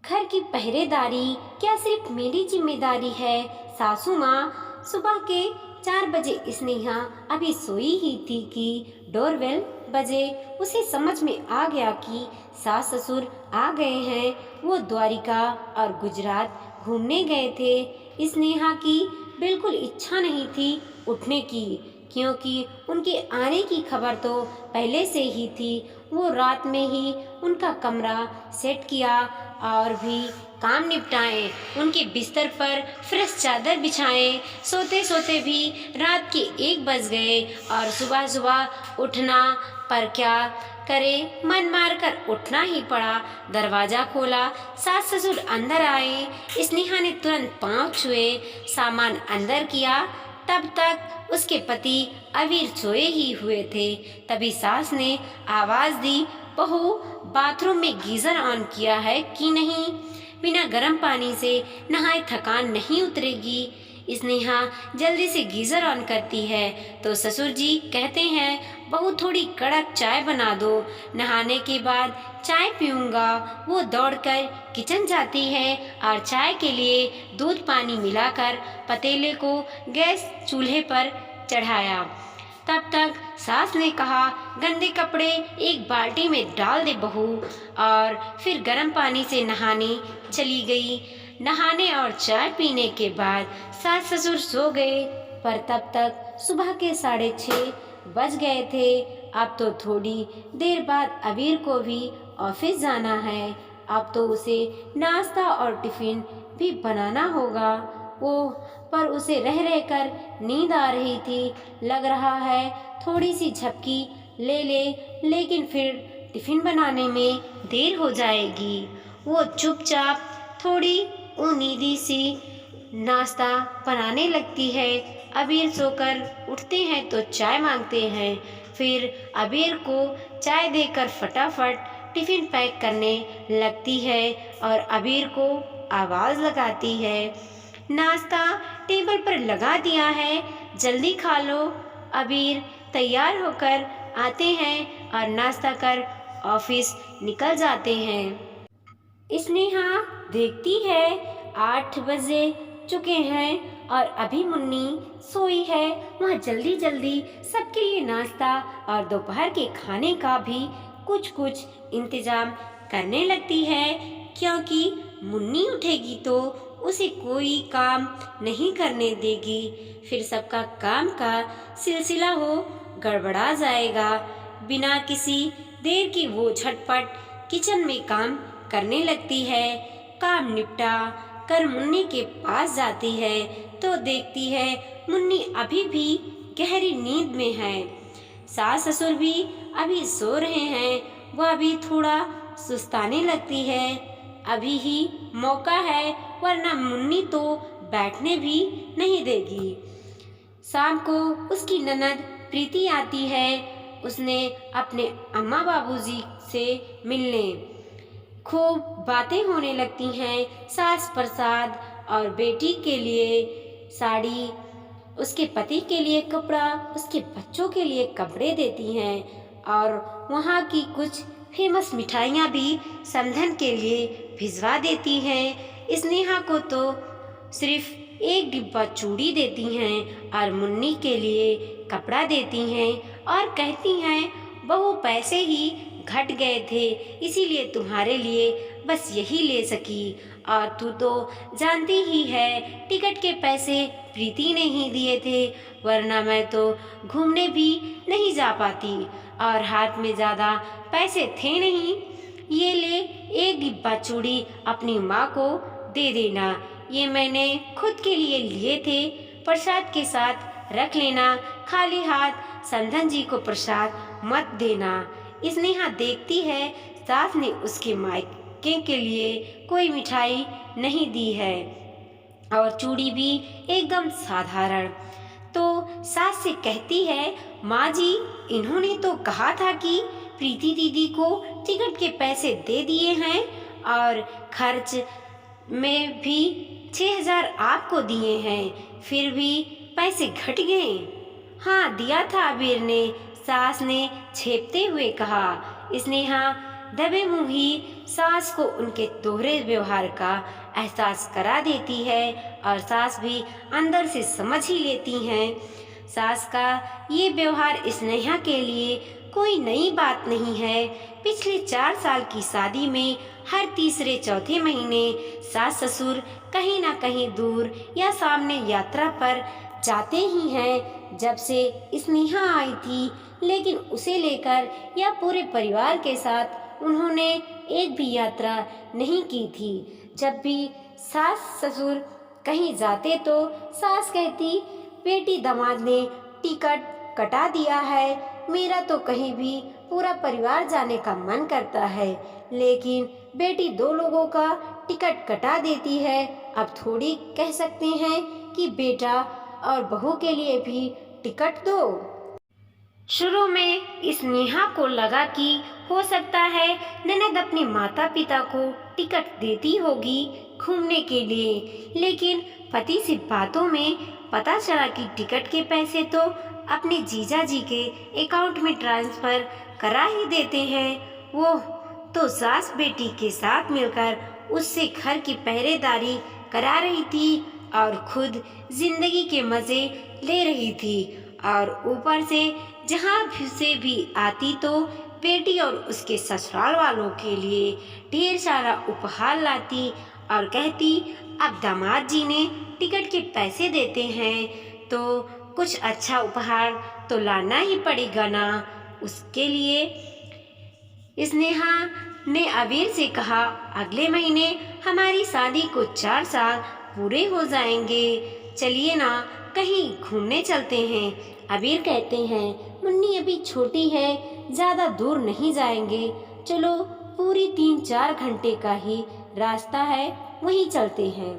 घर की पहरेदारी क्या सिर्फ मेरी जिम्मेदारी है? सासू माँ। सुबह के 4 बजे स्नेहा अभी सोई ही थी कि डोरबेल बजे। उसे समझ में आ गया कि सास ससुर आ गए हैं। वो द्वारिका और गुजरात घूमने गए थे। स्नेहा की बिल्कुल इच्छा नहीं थी उठने की, क्योंकि उनके आने की खबर तो पहले से ही थी। वो रात में ही उनका कमरा सेट किया और भी काम निपटाए। उनके बिस्तर पर फ्रेश चादर बिछाए। सोते सोते भी रात के 1 बज गए और सुबह सुबह उठना, पर क्या करे, मन मार कर उठना ही पड़ा। दरवाजा खोला, सास ससुर अंदर आए। स्नेहा ने तुरंत पांव छुए, सामान अंदर किया। तब तक उसके पति अवीर सोए ही हुए थे। तभी सास ने आवाज दी, बहू बाथरूम में गीजर ऑन किया है कि नहीं? बिना गर्म पानी से नहाए थकान नहीं उतरेगी। स्नेहा जल्दी से गीजर ऑन करती है तो ससुर जी कहते हैं, बहू थोड़ी कड़क चाय बना दो, नहाने के बाद चाय पीऊंगा। वो दौड़कर किचन जाती है और चाय के लिए दूध पानी मिलाकर पतीले को गैस चूल्हे पर चढ़ाया। तब तक सास ने कहा, गंदे कपड़े एक बाल्टी में डाल दे बहू, और फिर गर्म पानी से नहाने चली गई। नहाने और चाय पीने के बाद सास ससुर सो गए, पर तब तक सुबह के 6:30 बज गए थे। अब तो थोड़ी देर बाद अबीर को भी ऑफिस जाना है। अब तो उसे नाश्ता और टिफिन भी बनाना होगा। ओह, पर उसे रह रहकर नींद आ रही थी। लग रहा है थोड़ी सी झपकी ले ले, लेकिन फिर टिफिन बनाने में देर हो जाएगी। वो चुपचाप थोड़ी उम्मीदी सी नाश्ता बनाने लगती है। अबीर सोकर उठते हैं तो चाय मांगते हैं। फिर अबीर को चाय देकर फटाफट टिफिन पैक करने लगती है और अबीर को आवाज़ लगाती है, नाश्ता टेबल पर लगा दिया है, जल्दी खा लो। अबीर तैयार होकर आते हैं और नाश्ता कर ऑफिस निकल जाते हैं। स्नेहा देखती है 8 बजे चुके हैं और अभी मुन्नी सोई है। वह जल्दी जल्दी सबके लिए नाश्ता और दोपहर के खाने का भी कुछ कुछ इंतजाम करने लगती है, क्योंकि मुन्नी उठेगी तो उसे कोई काम नहीं करने देगी। फिर सबका काम का सिलसिला हो गड़बड़ा जाएगा। बिना किसी देर की वो झटपट किचन में काम करने लगती है। काम निपटा कर मुन्नी के पास जाती है तो देखती है मुन्नी अभी भी गहरी नींद में है। सास ससुर भी अभी सो रहे हैं। वह भी थोड़ा सुस्ताने लगती है। अभी ही मौका है, वरना मुन्नी तो बैठने भी नहीं देगी। शाम को उसकी ननद प्रीति आती है। उसने अपने अम्मा बाबूजी से मिलने। खूब बातें होने लगती हैं। सास प्रसाद और बेटी के लिए साड़ी, उसके पति के लिए कपड़ा, उसके बच्चों के लिए कपड़े देती हैं और वहाँ की कुछ फेमस मिठाइयाँ भी समधन के लिए भिजवा देती हैं। स्नेहा को तो सिर्फ एक डिब्बा चूड़ी देती हैं और मुन्नी के लिए कपड़ा देती हैं और कहती हैं, बहू पैसे ही घट गए थे, इसीलिए तुम्हारे लिए बस यही ले सकी, और तू तो जानती ही है टिकट के पैसे प्रीति ने ही दिए थे, वरना मैं तो घूमने भी नहीं जा पाती और हाथ में ज़्यादा पैसे थे नहीं। ये ले, एक डिब्बा चूड़ी अपनी माँ को दे देना, ये मैंने खुद के लिए लिए थे, प्रसाद के साथ रख लेना, खाली हाथ समधन जी को प्रसाद मत देना। स्नेहा देखती है सास ने उसके मायके के लिए कोई मिठाई नहीं दी है और चूड़ी भी एकदम साधारण। तो सास से कहती है, माँ जी, इन्होंने तो कहा था कि प्रीति दीदी को टिकट के पैसे दे दिए हैं और खर्च में भी 6,000 आपको दिए हैं, फिर भी पैसे घट गए। हाँ, दिया था अबीर ने, सास ने छेपते हुए कहा। स्नेहा दबे मुंह ही सास को उनके दोहरे व्यवहार का एहसास करा देती है और सास भी अंदर से समझ ही लेती हैं। सास का ये व्यवहार स्नेहा के लिए कोई नई बात नहीं है। पिछले 4 साल की शादी में हर तीसरे चौथे महीने सास ससुर कहीं ना कहीं दूर या सामने यात्रा पर जाते ही हैं। जब से स्नेहा आई थी, लेकिन उसे लेकर या पूरे परिवार के साथ उन्होंने एक भी यात्रा नहीं की थी। जब भी सास ससुर कहीं जाते तो सास कहती, बेटी दामाद ने टिकट कटा दिया है, मेरा तो कहीं भी पूरा परिवार जाने का मन करता है, लेकिन बेटी 2 लोगों का टिकट कटा देती है। अब थोड़ी कह सकते हैं कि बेटा और बहू के लिए भी टिकट दो। शुरू में स्नेहा को लगा कि हो सकता है ननद अपने माता पिता को टिकट देती होगी घूमने के लिए, लेकिन पति से बातों में पता चला कि टिकट के पैसे तो अपने जीजा जी के अकाउंट में ट्रांसफर करा ही देते हैं। वो तो सास बेटी के साथ मिलकर उससे घर की पहरेदारी करा रही थी और खुद जिंदगी के मजे ले रही थी, और ऊपर से जहाँ से भी आती तो बेटी और उसके ससुराल वालों के लिए ढेर सारा उपहार लाती और कहती, अब दामाद जी ने टिकट के पैसे देते हैं तो कुछ अच्छा उपहार तो लाना ही पड़ेगा ना। उसके लिए स्नेहा ने अबीर से कहा, अगले महीने हमारी शादी को 4 साल पूरे हो जाएंगे, चलिए ना कहीं घूमने चलते हैं। अबीर कहते हैं, मुन्नी अभी छोटी है, ज़्यादा दूर नहीं जाएंगे, चलो पूरी 3-4 घंटे का ही रास्ता है, वहीं चलते हैं।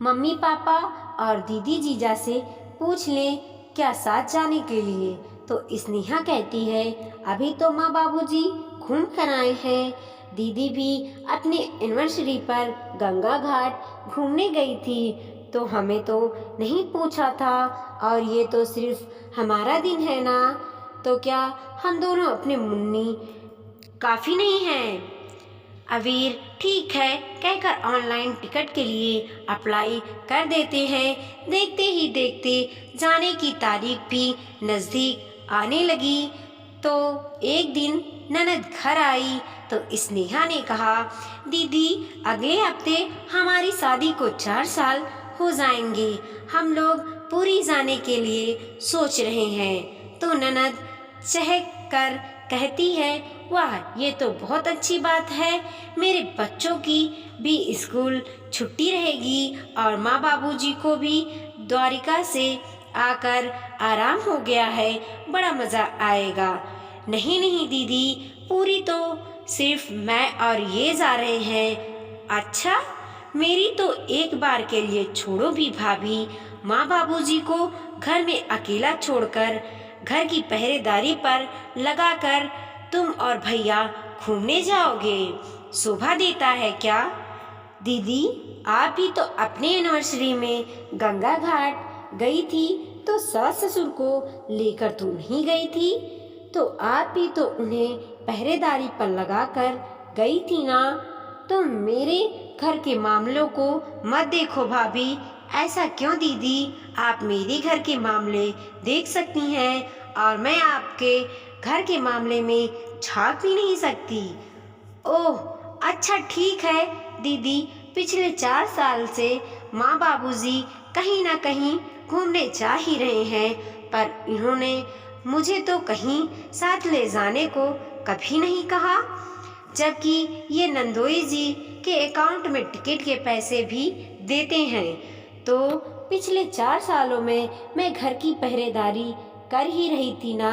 मम्मी पापा और दीदी जीजा से पूछ लें क्या साथ जाने के लिए। तो स्नेहा कहती है, अभी तो माँ बाबूजी घूम कर आए हैं, दीदी भी अपने एनिवर्सरी पर गंगा घाट घूमने गई थी, तो हमें तो नहीं पूछा था, और ये तो सिर्फ हमारा दिन है ना, तो क्या हम दोनों अपने मुन्नी काफ़ी नहीं हैं। अबीर ठीक है कहकर ऑनलाइन टिकट के लिए अप्लाई कर देते हैं। देखते ही देखते जाने की तारीख भी नज़दीक आने लगी। तो एक दिन ननद घर आई तो स्नेहा ने कहा, दीदी अगले हफ्ते हमारी शादी को 4 साल हो जाएंगे, हम लोग पूरी जाने के लिए सोच रहे हैं। तो ननद चहक कर कहती है, वाह ये तो बहुत अच्छी बात है, मेरे बच्चों की भी स्कूल छुट्टी रहेगी और माँ बाबूजी को भी द्वारिका से आकर आराम हो गया है, बड़ा मज़ा आएगा। नहीं नहीं दीदी, पूरी तो सिर्फ मैं और ये जा रहे हैं। अच्छा, मेरी तो एक बार के लिए छोड़ो भी भाभी, माँ बाबूजी को घर में अकेला छोड़कर घर की पहरेदारी पर लगाकर तुम और भैया घूमने जाओगे, शोभा देता है क्या? दीदी आप भी तो अपने एनिवर्सरी में गंगा घाट गई थी, तो सास ससुर को लेकर तो नहीं गई थी, तो आप भी तो उन्हें पहरेदारी पर लगाकर गई थी ना। तो मेरे घर के मामलों को मत देखो भाभी। ऐसा क्यों दीदी, आप मेरे घर के मामले देख सकती हैं और मैं आपके घर के मामले में झांक भी नहीं सकती। ओह अच्छा ठीक है दीदी, पिछले 4 साल से माँ बाबूजी कहीं ना कहीं घूमने जा ही रहे हैं, पर इन्होंने मुझे तो कहीं साथ ले जाने को कभी नहीं कहा, जबकि ये नंदोई जी के अकाउंट में टिकट के पैसे भी देते हैं। तो पिछले 4 सालों में मैं घर की पहरेदारी कर ही रही थी ना।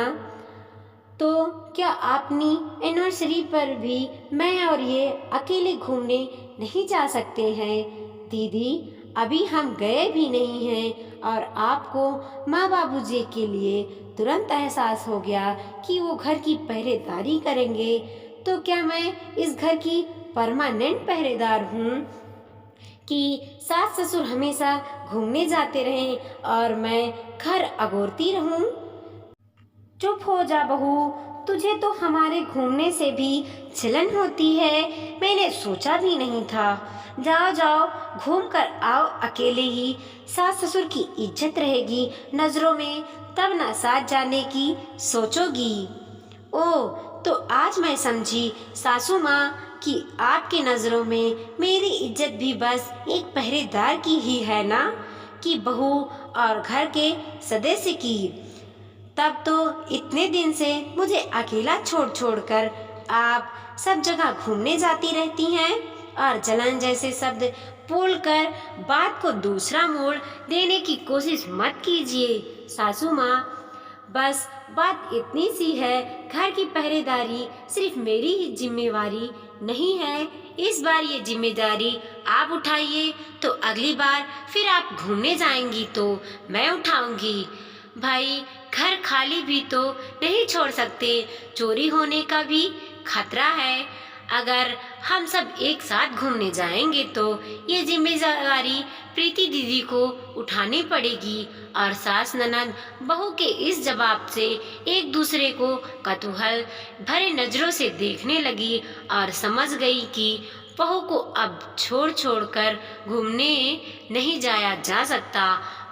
तो क्या अपनी एनिवर्सरी पर भी मैं और ये अकेले घूमने नहीं जा सकते हैं? दीदी अभी हम गए भी नहीं हैं और आपको माँ बाबूजी के लिए तुरंत एहसास हो गया कि वो घर की पहरेदारी करेंगे, तो क्या मैं इस घर की परमानेंट पहरेदार हूँ कि सास ससुर हमेशा घूमने जाते रहें और मैं घर अगोरती रहूं? चुप हो जा बहू, तुझे तो हमारे घूमने से भी जलन होती है। मैंने सोचा भी नहीं था। जाओ जाओ, घूम कर आओ अकेले ही। सास ससुर की इज्जत रहेगी नजरों में, तब ना साथ जाने की सोचोगी। ओह, तो आज मैं समझी सासू माँ कि आपकी नजरों में मेरी इज्जत भी बस एक पहरेदार की ही है ना, कि बहू और घर के सदस्य की। तब तो इतने दिन से मुझे अकेला छोड़ छोड़ कर आप सब जगह घूमने जाती रहती हैं और जलन जैसे शब्द बोलकर बात को दूसरा मोड़ देने की कोशिश मत कीजिए सासू माँ। बस बात इतनी सी है, घर की पहरेदारी सिर्फ मेरी ही जिम्मेवारी नहीं है। इस बार ये जिम्मेदारी आप उठाइए, तो अगली बार फिर आप घूमने जाएंगी तो मैं उठाऊंगी। भाई, घर खाली भी तो नहीं छोड़ सकते, चोरी होने का भी खतरा है। अगर हम सब एक साथ घूमने जाएंगे तो ये जिम्मेदारी प्रीति दीदी को उठानी पड़ेगी। और सास ननद बहू के इस जवाब से एक दूसरे को कौतूहल भरे नजरों से देखने लगी और समझ गई कि बहू को अब छोड़ छोड़ कर घूमने नहीं जाया जा सकता।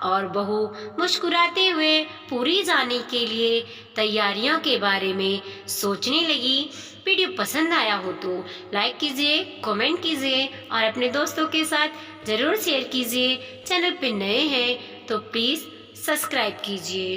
और बहू मुस्कुराते हुए पूरी जाने के लिए तैयारियों के बारे में सोचने लगी। वीडियो पसंद आया हो तो लाइक कीजिए, कमेंट कीजिए और अपने दोस्तों के साथ ज़रूर शेयर कीजिए। चैनल पे नए हैं तो प्लीज़ सब्सक्राइब कीजिए।